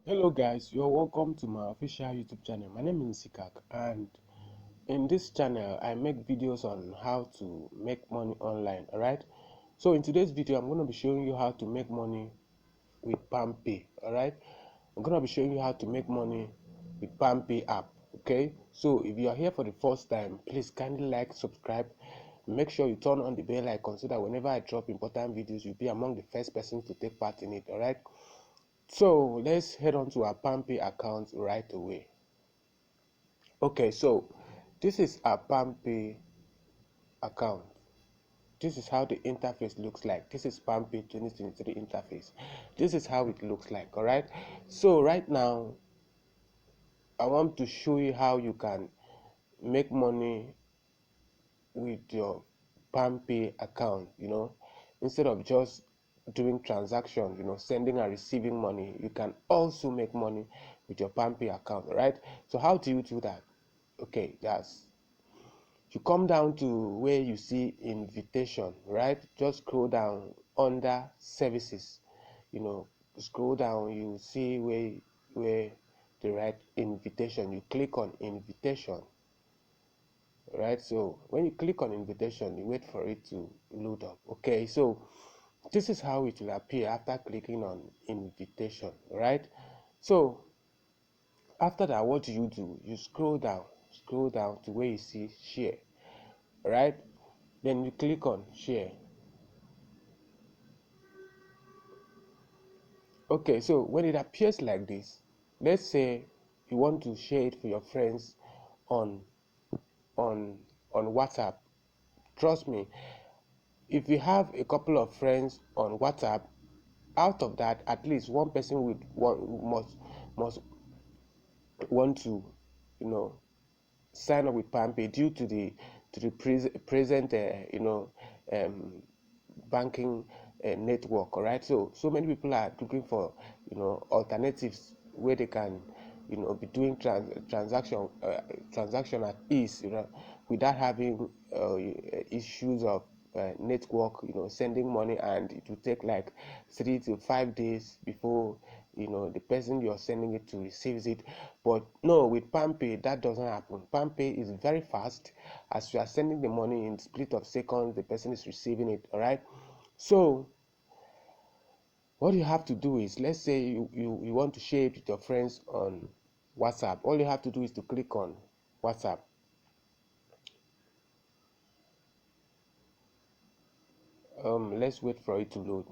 Hello guys, you're welcome to my official YouTube channel. My name is Sikak, and in this channel I make videos on how to make money online. Alright, so in today's video I'm going to be showing you how to make money with palmpay. Alright, I'm going to be showing you how to make money with palmpay app. Okay, so if you are here for the first time, please kindly like, subscribe, make sure you turn on the bell icon so that whenever I drop important videos you'll be among the first persons to take part in it. Alright, so let's head on to our palmpay account right away. Okay, so this is our palmpay account. This is how the interface looks like. This is palmpay 2023 interface. This is how it looks like. All right, so right now I want to show you how you can make money with your palmpay account. Instead of just doing transactions, sending and receiving money, you can also make money with your palmpay account. All right, so how do you do that? Okay, you come down to where you see invitation, right? Just scroll down under services. Scroll down, you see where the right invitation. You click on invitation, right? So when you click on invitation, you wait for it to load up. Okay, so this is how it will appear after clicking on invitation, right? So after that, what do? You scroll down to where you see share, right? Then you click on share. Okay, so when it appears like this, let's say you want to share it for your friends on on on WhatsApp. Trust me, if you have a couple of friends on WhatsApp, out of that, at least one person must want to, you know, sign up with palmpay due to the present um, banking network. All right, so many people are looking for alternatives where they can be doing transaction at ease, without having issues of network, sending money, and it will take like 3 to 5 days before the person you're sending it to receives it. But no, with palmpay that doesn't happen. Palmpay is very fast. As you are sending the money, in split of seconds the person is receiving it. All right, so what you have to do is, let's say you want to share it with your friends on WhatsApp. All you have to do is to click on WhatsApp. Let's wait for it to load.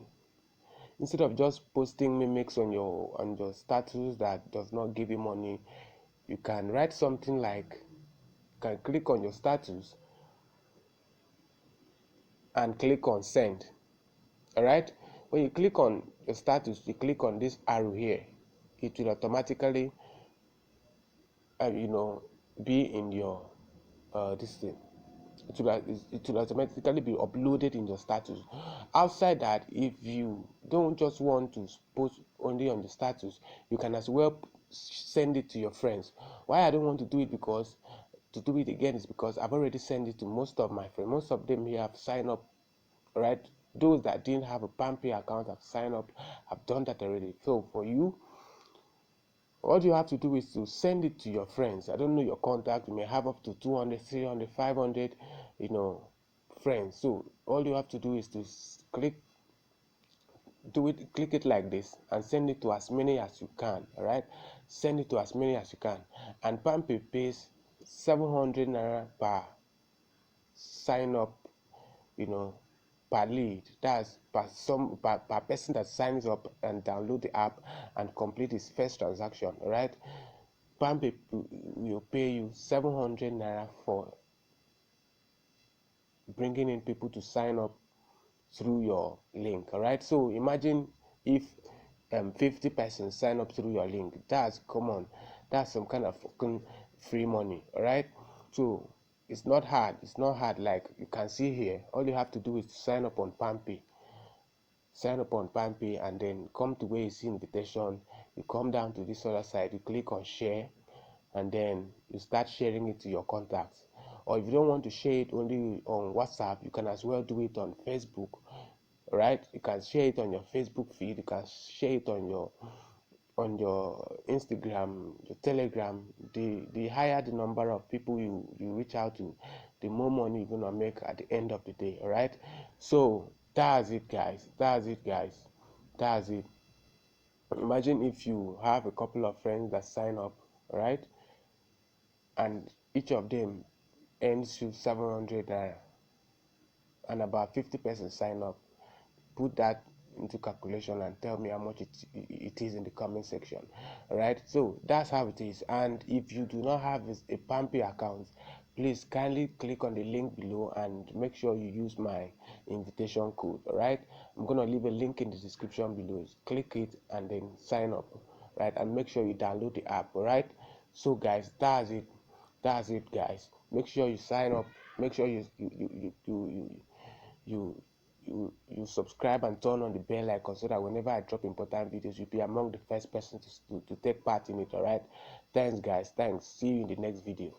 Instead of just posting mimics on your status that does not give you money, you can write something like, you can click on your status and click on send. All right, when you click on your status, you click on this arrow here, it will automatically be in your this thing. It will automatically be uploaded in your status. Outside that, if you don't just want to post only on the status, you can as well send it to your friends. Why I don't want to do it, because to do it again is because I've already sent it to most of my friends. Most of them here have signed up. Right, those that didn't have a palmpay account have signed up, have done that already. So for you, all you have to do is to send it to your friends. I don't know your contact, you may have up to 200, 300, 500 friends. So all you have to do is to click it like this and send it to as many as you can. All right, send it to as many as you can. And palmpay pays 700 naira per sign up, you know per lead. That's per person that signs up and download the app and complete his first transaction. All right, palmpay will pay you 700 naira for bringing in people to sign up through your link. All right, so imagine if 50 persons sign up through your link. That's common. That's some kind of fucking free money. All right, so it's not hard. It's not hard. Like you can see here, all you have to do is to sign up on palmpay. Sign up on palmpay and then come to where you see invitation. You come down to this other side, you click on share, and then you start sharing it to your contacts. Or if you don't want to share it only on WhatsApp, you can as well do it on Facebook. Right, you can share it on your Facebook feed, you can share it on your on your Instagram, your Telegram, the higher the number of people you reach out to, the more money you're gonna make at the end of the day. All right. So that's it, guys. That's it, guys. That's it. Imagine if you have a couple of friends that sign up, all right, and each of them earns you 700 naira, and about 50 persons sign up. Put that into calculation and tell me how much it is in the comment section. All right, so that's how it is. And if you do not have a palmpay account, please kindly click on the link below and make sure you use my invitation code. All right, I'm gonna leave a link in the description below. Click it and then sign up, right? And make sure you download the app. All right, so guys, that's it, guys. Make sure you sign up. Make sure you you subscribe and turn on the bell icon so that whenever I drop important videos, you'll be among the first person to take part in it. All right, thanks, guys. Thanks. See you in the next video.